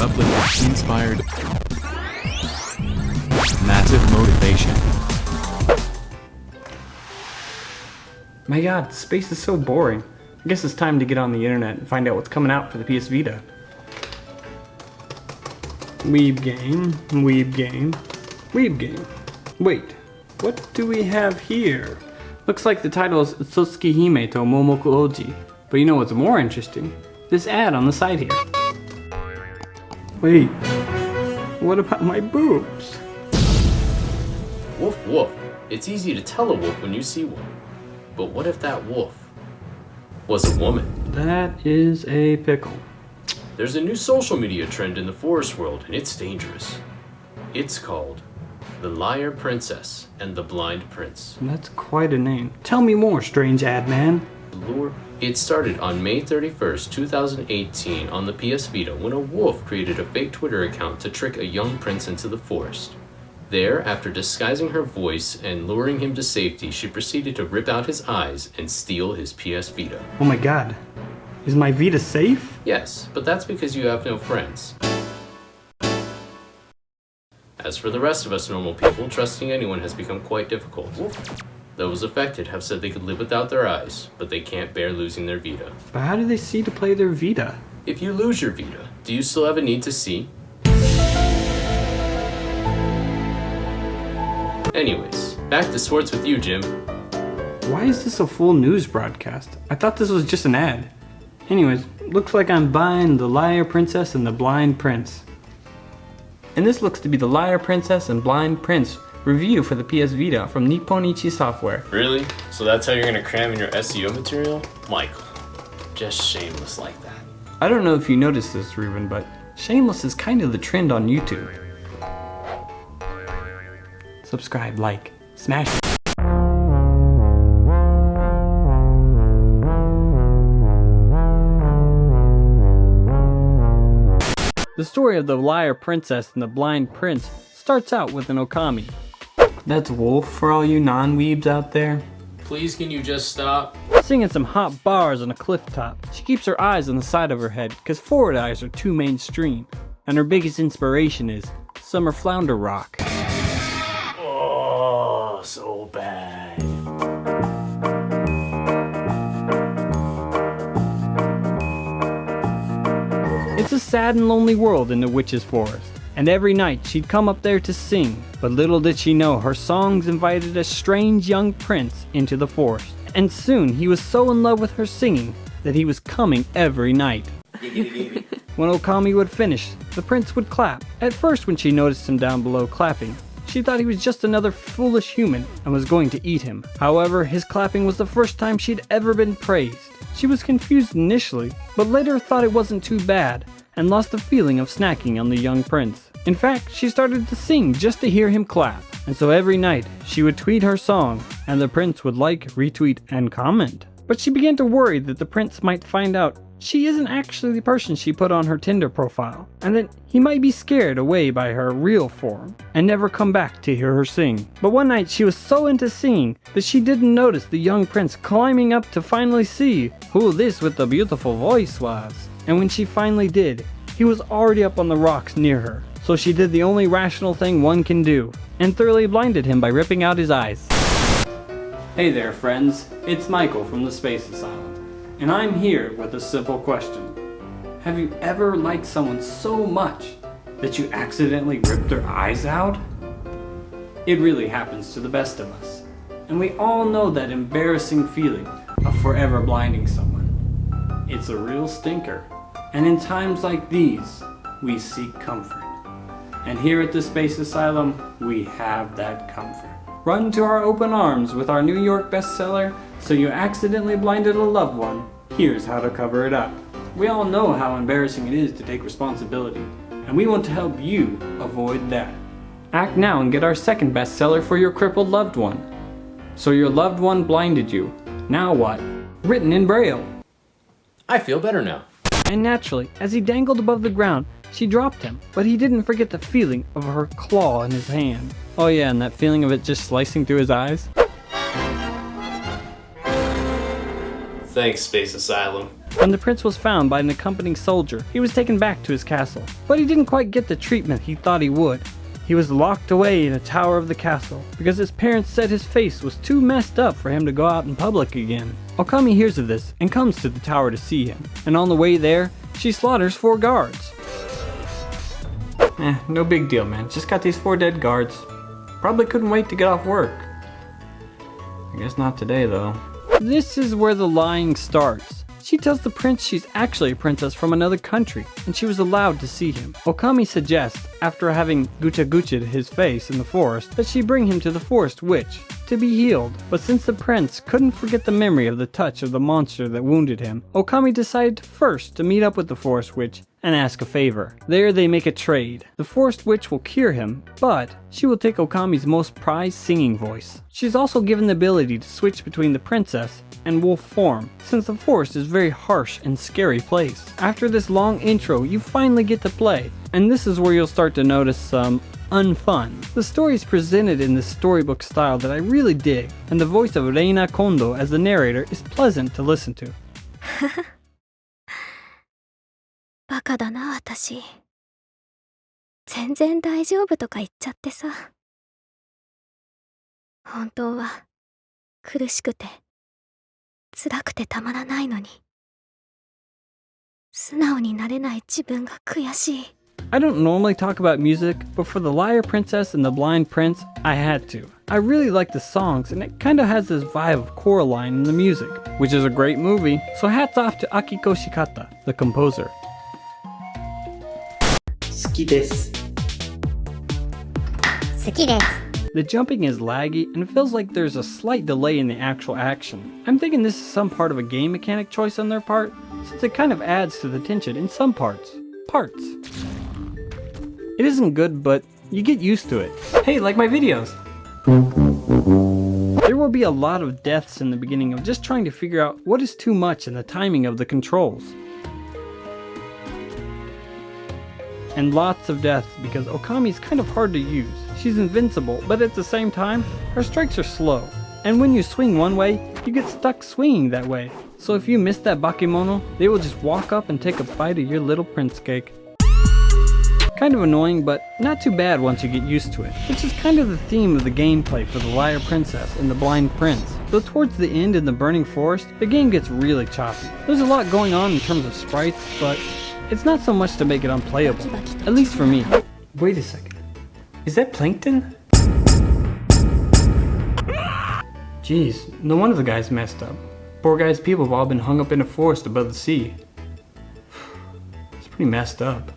Uplift-inspired. Massive motivation. My god, space is so boring. I guess it's time to get on the internet and find out what's coming out for the PS Vita. Weeb game, weeb game, weeb game. Wait, what do we have here? Looks like the title is Utsuki Hime to Momoku Oji. But you know what's more interesting? This ad on the side here. Wait, what about my boobs? Woof woof. It's easy to tell a wolf when you see one. But what if that wolf was a woman? That is a pickle. There's a new social media trend in the forest world, and it's dangerous. It's called The Liar Princess and the Blind Prince. That's quite a name. Tell me more, strange ad man. It started on May 31st, 2018 on the PS Vita when a wolf created a fake Twitter account to trick a young prince into the forest. There, after disguising her voice and luring him to safety, she proceeded to rip out his eyes and steal his PS Vita. Oh my god. Is my Vita safe? Yes, but that's because you have no friends. As for the rest of us normal people, trusting anyone has become quite difficult. Those affected have said they could live without their eyes, but they can't bear losing their Vita. But how do they see to play their Vita? If you lose your Vita, do you still have a need to see? Anyways, back to sports with you, Jim. Why is this a full news broadcast? I thought this was just an ad. Anyways, looks like I'm buying The Liar Princess and the Blind Prince. And this looks to be The Liar Princess and Blind Prince review for the PS Vita from Nipponichi Software. Really? So that's how you're gonna cram in your SEO material? Michael, just shameless like that. I don't know if you noticed this, Ruben, but shameless is kind of the trend on YouTube. Subscribe, like, smash it. The story of the Liar Princess and the Blind Prince starts out with an okami. That's wolf for all you non-weebs out there. Please can you just stop? Singing some hot bars on a cliff top. She keeps her eyes on the side of her head because forward eyes are too mainstream. And her biggest inspiration is Summer Flounder Rock. Oh, so bad. It's a sad and lonely world in the witch's forest, and every night she'd come up there to sing, but little did she know her songs invited a strange young prince into the forest, and soon he was so in love with her singing that he was coming every night. When Okami would finish, the prince would clap. At first when she noticed him down below clapping, she thought he was just another foolish human and was going to eat him. However, his clapping was the first time she'd ever been praised. She was confused initially, but later thought it wasn't too bad, and lost the feeling of snacking on the young prince. In fact, she started to sing just to hear him clap, and so every night she would tweet her song, and the prince would like, retweet, and comment. But she began to worry that the prince might find out she isn't actually the person she put on her Tinder profile, and that he might be scared away by her real form, and never come back to hear her sing. But one night she was so into singing that she didn't notice the young prince climbing up to finally see who this with the beautiful voice was. And when she finally did, he was already up on the rocks near her. So she did the only rational thing one can do, and thoroughly blinded him by ripping out his eyes. Hey there friends, it's Michael from the Space Asylum, and I'm here with a simple question. Have you ever liked someone so much that you accidentally ripped their eyes out? It really happens to the best of us, and we all know that embarrassing feeling of forever blinding someone. It's a real stinker. And in times like these, we seek comfort. And here at the Space Asylum, we have that comfort. Run to our open arms with our New York bestseller, So You Accidentally Blinded a Loved One, Here's How to Cover It Up. We all know how embarrassing it is to take responsibility, and we want to help you avoid that. Act now and get our second bestseller for your crippled loved one. So Your Loved One Blinded You. Now what? Written in Braille. I feel better now. And naturally, as he dangled above the ground, she dropped him, but he didn't forget the feeling of her claw in his hand. Oh yeah, and that feeling of it just slicing through his eyes. Thanks, Space Asylum. When the prince was found by an accompanying soldier, he was taken back to his castle. But he didn't quite get the treatment he thought he would. He was locked away in a tower of the castle because his parents said his face was too messed up for him to go out in public again. Okami hears of this and comes to the tower to see him. And on the way there, she slaughters 4 guards. No big deal, man. Just got these 4 dead guards. Probably couldn't wait to get off work. I guess not today, though. This is where the lying starts. She tells the prince she's actually a princess from another country, and she was allowed to see him. Okami suggests, after having gucha-gucha'd his face in the forest, that she bring him to the forest witch to be healed. But since the prince couldn't forget the memory of the touch of the monster that wounded him, Okami decided first to meet up with the forest witch and ask a favor. There they make a trade. The forest witch will cure him, but she will take Okami's most prized singing voice. She's also given the ability to switch between the princess and wolf form, since the forest is a very harsh and scary place. After this long intro, you finally get to play, and this is where you'll start to notice some unfun. The story is presented in this storybook style that I really dig, and the voice of Reina Kondo as the narrator is pleasant to listen to. バカだな私。全然大丈夫とか言っちゃってさ。本当は苦しくて辛くてたまらないのに。素直になれない自分が悔しい。I don't normally talk about music, but for The Liar Princess and The Blind Prince, I had to. I really like the songs, and it kinda has this vibe of Coraline in the music, which is a great movie, so hats off to Akiko Shikata, the composer. 好きです。好きです。 The jumping is laggy and it feels like there's a slight delay in the actual action. I'm thinking this is some part of a game mechanic choice on their part, since it kind of adds to the tension in some parts. It isn't good, but you get used to it. Hey, like my videos! There will be a lot of deaths in the beginning of just trying to figure out what is too much in the timing of the controls. And lots of deaths because Okami is kind of hard to use. She's invincible, but at the same time, her strikes are slow. And when you swing one way, you get stuck swinging that way. So if you miss that bakemono, they will just walk up and take a bite of your little prince cake. Kind of annoying, but not too bad once you get used to it, which is kind of the theme of the gameplay for the Liar Princess and the Blind Prince. Though towards the end in the Burning Forest, the game gets really choppy. There's a lot going on in terms of sprites, but it's not so much to make it unplayable, at least for me. Wait a second, is that plankton? Jeez, no wonder the guy's messed up. Poor guy's people have all been hung up in a forest above the sea. It's pretty messed up.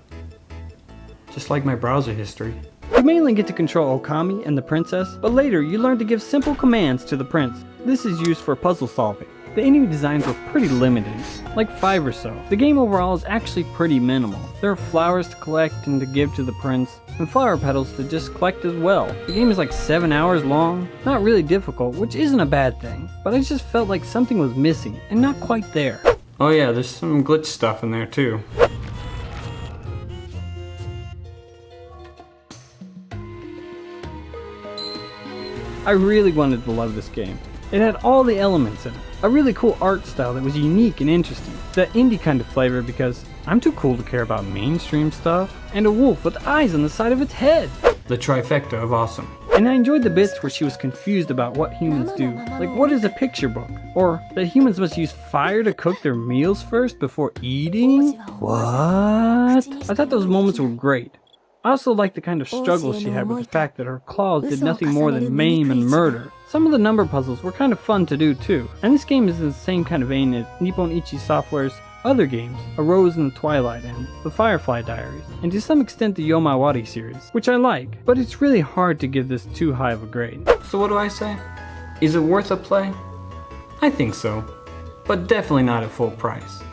Just like my browser history. You mainly get to control Okami and the princess, but later you learn to give simple commands to the prince. This is used for puzzle solving. The enemy designs were pretty limited, like 5 or so. The game overall is actually pretty minimal. There are flowers to collect and to give to the prince, and flower petals to just collect as well. The game is like 7 hours long, not really difficult, which isn't a bad thing, but I just felt like something was missing, and not quite there. Oh yeah, there's some glitch stuff in there too. I really wanted to love this game. It had all the elements in it. A really cool art style that was unique and interesting. That indie kind of flavor because I'm too cool to care about mainstream stuff. And a wolf with eyes on the side of its head. The trifecta of awesome. And I enjoyed the bits where she was confused about what humans do. Like, what is a picture book? Or that humans must use fire to cook their meals first before eating? What? I thought those moments were great. I also liked the kind of struggle she had with the fact that her claws did nothing more than maim and murder. Some of the number puzzles were kind of fun to do too, and this game is in the same kind of vein as Nippon Ichi Software's other games, A Rose in the Twilight and The Firefly Diaries, and to some extent the Yomawari series, which I like, but it's really hard to give this too high of a grade. So what do I say? Is it worth a play? I think so, but definitely not at full price.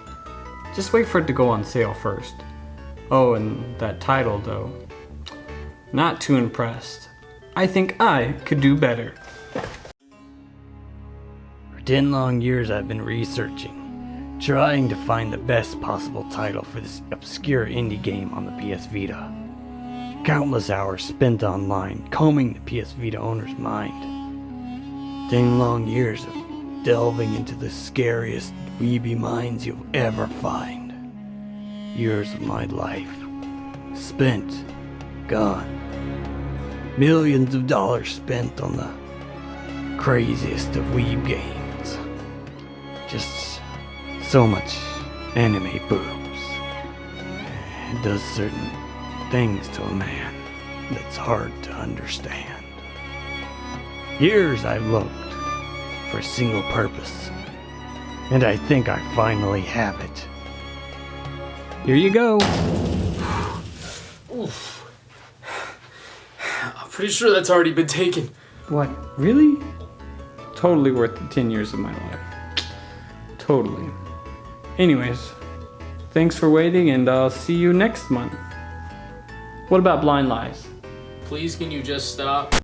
Just wait for it to go on sale first. Oh, and that title though. Not too impressed. I think I could do better. For 10 long years I've been researching, trying to find the best possible title for this obscure indie game on the PS Vita. Countless hours spent online combing the PS Vita owner's mind. 10 long years of delving into the scariest weeby minds you'll ever find. Years of my life spent, gone. Millions of dollars spent on the craziest of weeb games. Just so much anime boobs. It does certain things to a man that's hard to understand. Years I've looked for a single purpose, and I think I finally have it. Here you go. Oof. I'm pretty sure that's already been taken. What, really? Totally worth the 10 years of my life. Totally. Anyways, thanks for waiting, and I'll see you next month. What about Blind Lies? Please, can you just stop?